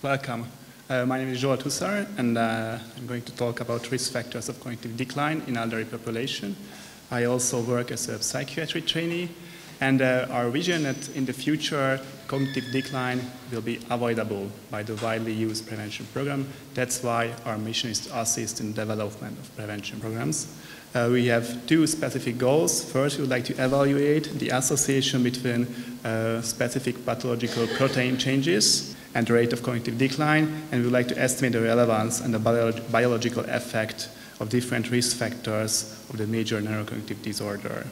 Welcome. My name is Zsolt Huszár, and I'm going to talk about risk factors of cognitive decline in elderly population. I also work as a psychiatry trainee, and our vision that in the future cognitive decline will be avoidable by the widely used prevention program. That's why our mission is to assist in the development of prevention programs. We have two specific goals. First, we would like to evaluate the association between specific pathological protein changes and the rate of cognitive decline, and we would like to estimate the relevance and the biological effect of different risk factors of the major neurocognitive disorder.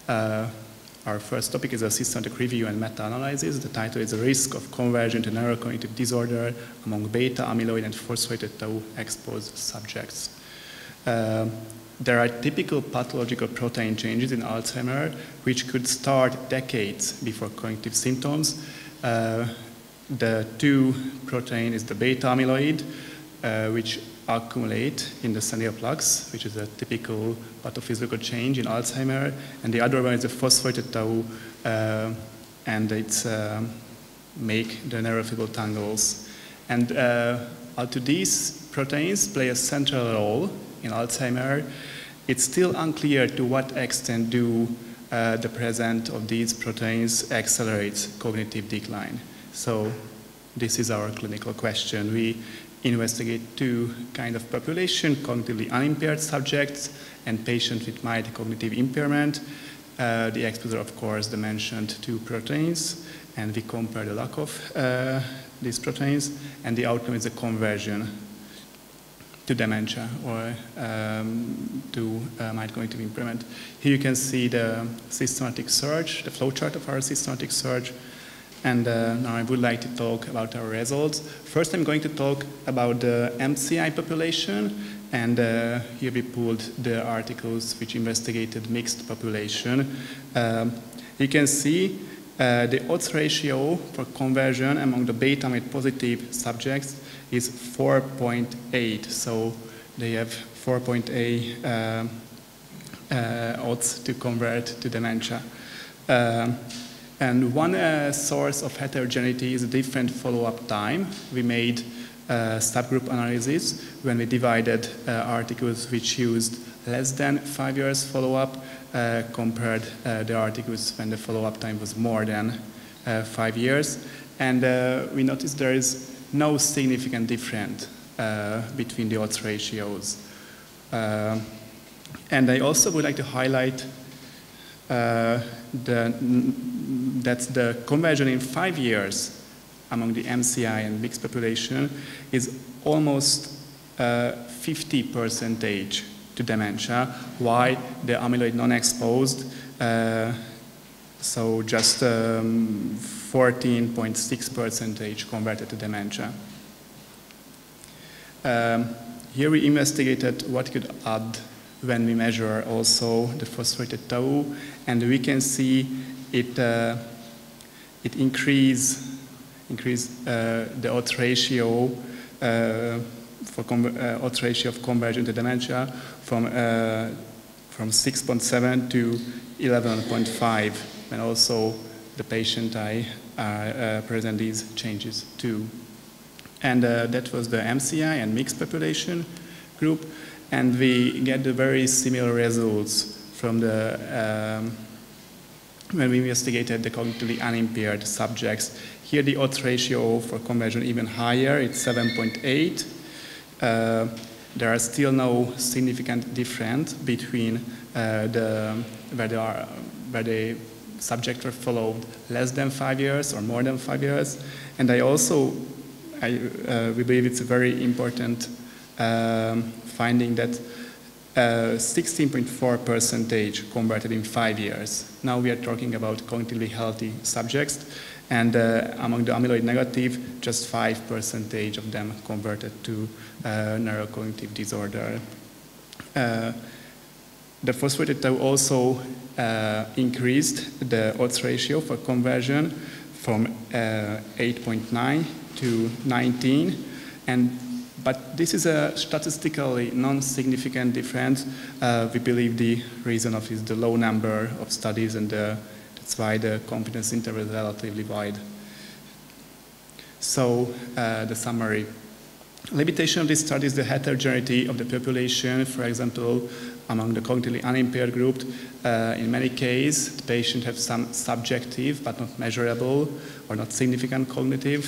Our first topic is a systematic review and meta-analysis. The title is The Risk of Conversion to Neurocognitive Disorder Among Beta, Amyloid, and Phosphorylated Tau Exposed Subjects. There are typical pathological protein changes in Alzheimer which could start decades before cognitive symptoms. The two protein is the beta amyloid, which accumulate in the senile plaques, which is a typical pathophysical change in Alzheimer, and the other one is the phosphorylated tau, and it's make the neurofibril tangles. And although these proteins play a central role in Alzheimer, it's still unclear to what extent do the presence of these proteins accelerates cognitive decline. So this is our clinical question. We investigate two kinds of population, cognitively unimpaired subjects and patients with mild cognitive impairment. The exposure, of course, the mentioned two proteins, and we compare the lack of these proteins, and the outcome is a conversion to dementia or to mild cognitive impairment. Here you can see the systematic search, the flowchart of our systematic search. And now I would like to talk about our results. First, I'm going to talk about the MCI population, and here we pulled the articles which investigated mixed population. You can see the odds ratio for conversion among the beta amyloid positive subjects is 4.8. So they have 4.8 odds to convert to dementia. And one source of heterogeneity is a different follow-up time. We made subgroup analysis when we divided articles which used less than 5 years follow-up compared the articles when the follow-up time was more than 5 years. And we noticed there is no significant difference between the odds ratios. And I also would like to highlight that the conversion in 5 years among the MCI and mixed population is almost 50% to dementia, while the amyloid non-exposed, so just 14.6% converted to dementia. Here we investigated what could add when we measure also the phosphorylated tau, and we can see it increase the odds ratio odds ratio of conversion to dementia from 6.7 to 11.5, and also the patient I present these changes too. And that was the MCI and mixed population group, and we get the very similar results from the when we investigated the cognitively unimpaired subjects. Here the odds ratio for conversion even higher, it's 7.8. There are still no significant difference between where the subjects were followed less than 5 years or more than 5 years. And we believe it's a very important finding that 16.4% converted in 5 years. Now we are talking about cognitively healthy subjects, and among the amyloid negative, just 5% of them converted to neurocognitive disorder. The phosphorylated tau also increased the odds ratio for conversion from 8.9 to 19, but this is a statistically non-significant difference. We believe the reason of is the low number of studies, and that's why the confidence interval is relatively wide. So the summary. Limitation of this study is the heterogeneity of the population. For example, among the cognitively unimpaired group, in many cases, the patient have some subjective but not measurable or not significant cognitive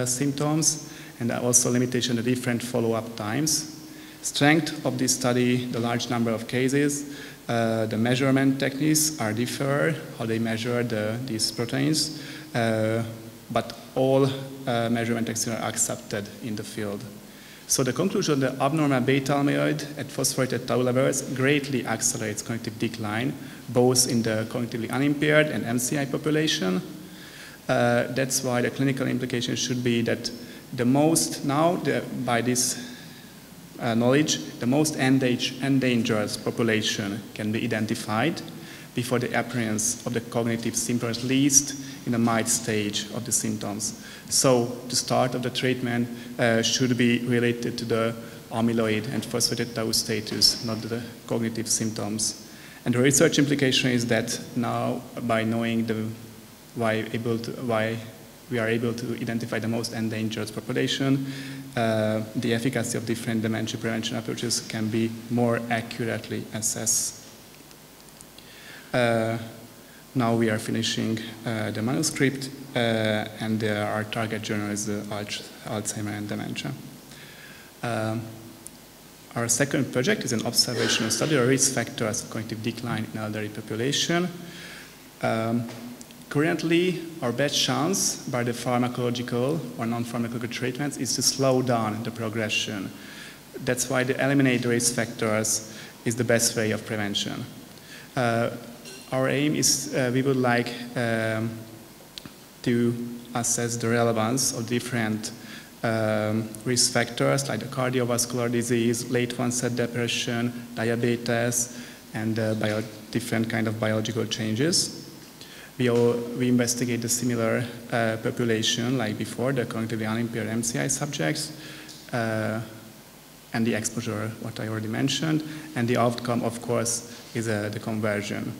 symptoms, and also limitation of different follow-up times. Strength of this study, the large number of cases, the measurement techniques are different, how they measure these proteins, but all measurement techniques are accepted in the field. So the conclusion, the abnormal beta amyloid at phosphorylated tau levels greatly accelerates cognitive decline, both in the cognitively unimpaired and MCI population. That's why the clinical implication should be that the most, now by this knowledge, the most endangered population can be identified before the appearance of the cognitive symptoms, at least in the mild stage of the symptoms. So the start of the treatment should be related to the amyloid and phosphorylated tau status, not the cognitive symptoms. And the research implication is that now, by knowing why we are able to identify the most endangered population, the efficacy of different dementia prevention approaches can be more accurately assessed. Now we are finishing the manuscript, and our target journal is Alzheimer and dementia. Our second project is an observational study of risk factors of cognitive decline in elderly population. Currently, our best chance by the pharmacological or non-pharmacological treatments is to slow down the progression. That's why the eliminate the risk factors is the best way of prevention. Our aim is we would like to assess the relevance of different risk factors like the cardiovascular disease, late-onset depression, diabetes, and different kind of biological changes. We investigate the similar population like before, the cognitively unimpaired MCI subjects, and the exposure, what I already mentioned, and the outcome, of course, is the conversion.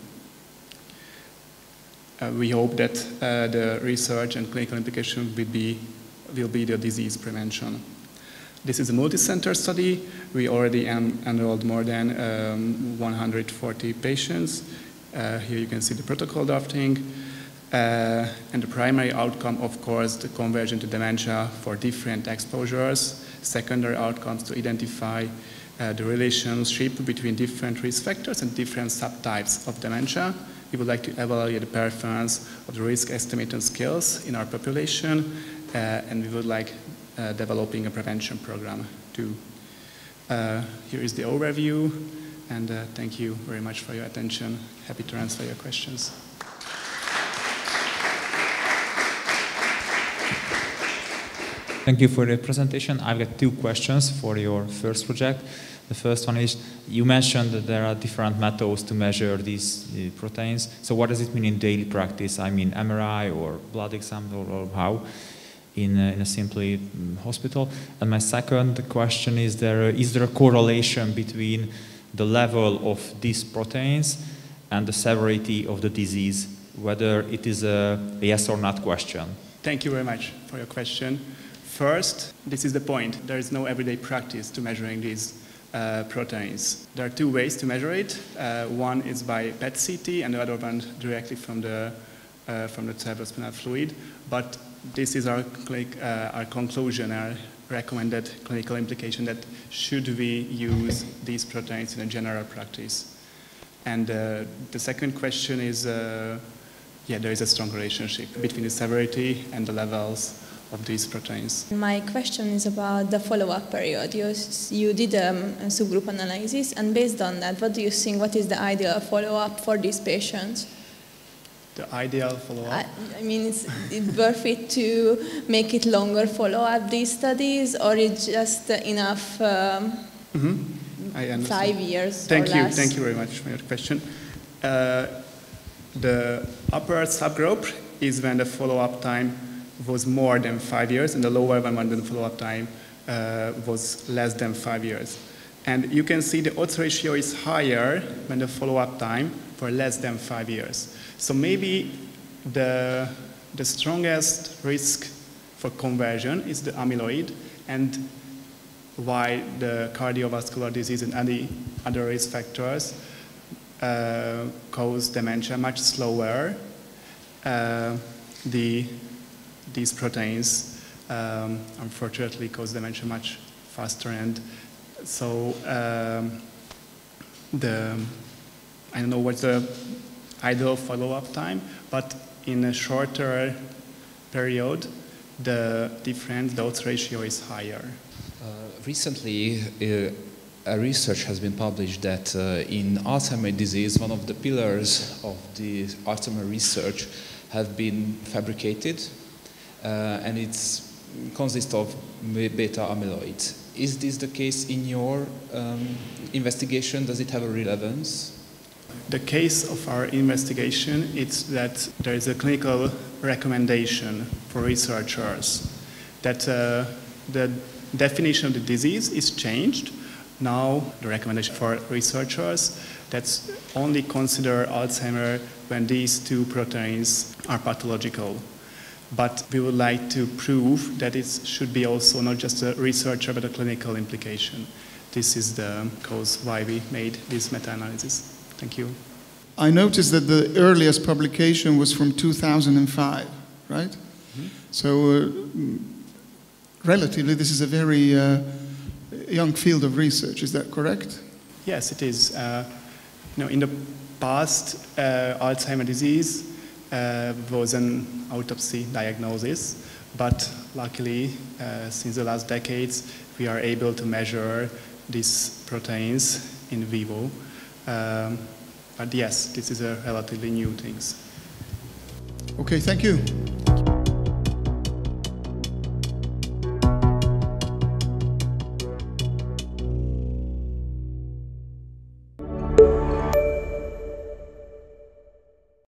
We hope that the research and clinical implication will be the disease prevention. This is a multi-center study. We already enrolled more than 140 patients. Here you can see the protocol drafting. And the primary outcome, of course, the conversion to dementia for different exposures. Secondary outcomes to identify the relationship between different risk factors and different subtypes of dementia. We would like to evaluate the performance of the risk estimation skills in our population, and we would like developing a prevention program too. Here is the overview, and thank you very much for your attention. Happy to answer your questions. Thank you for the presentation. I've got two questions for your first project. The first one is, you mentioned that there are different methods to measure these proteins. So what does it mean in daily practice? I mean MRI or blood exam or how in a simply hospital? And my second question is there a correlation between the level of these proteins and the severity of the disease, whether it is a yes or not question? Thank you very much for your question. First, this is the point. There is no everyday practice to measuring these proteins. There are two ways to measure it. One is by PET-CT and the other one directly from the cerebrospinal fluid. But this is our conclusion, our recommended clinical implication that should we use these proteins in a general practice. And the second question is, yeah, there is a strong relationship between the severity and the levels of these proteins. My question is about the follow-up period. You did a subgroup analysis, and based on that, what do you think, what is the ideal follow-up for these patients? The ideal follow-up? I mean, is it worth it to make it longer follow-up, these studies, or it's just enough I understand. 5 years Thank or you. less? Thank you very much for your question. The upper subgroup is when the follow-up time was more than 5 years, and the lower one when the follow-up time was less than 5 years. And you can see the odds ratio is higher when the follow-up time for less than 5 years. So maybe the strongest risk for conversion is the amyloid, and why the cardiovascular disease and any other risk factors cause dementia much slower. These proteins unfortunately cause dementia much faster, and so I don't know what's the ideal follow-up time, but in a shorter period, the odds ratio is higher. Recently, a research has been published that in Alzheimer's disease, one of the pillars of the Alzheimer research have been fabricated, and it consists of beta amyloid. Is this the case in your investigation? Does it have a relevance? The case of our investigation is that there is a clinical recommendation for researchers that the definition of the disease is changed. Now the recommendation for researchers that's only consider Alzheimer when these two proteins are pathological. But we would like to prove that it should be also not just a researcher but a clinical implication. This is the cause why we made this meta-analysis. Thank you. I noticed that the earliest publication was from 2005, right? Mm-hmm. So relatively this is a very young field of research, is that correct? Yes, it is. In the past, Alzheimer's disease was an autopsy diagnosis, but luckily, since the last decades, we are able to measure these proteins in vivo. But yes, this is a relatively new thing. Okay, thank you.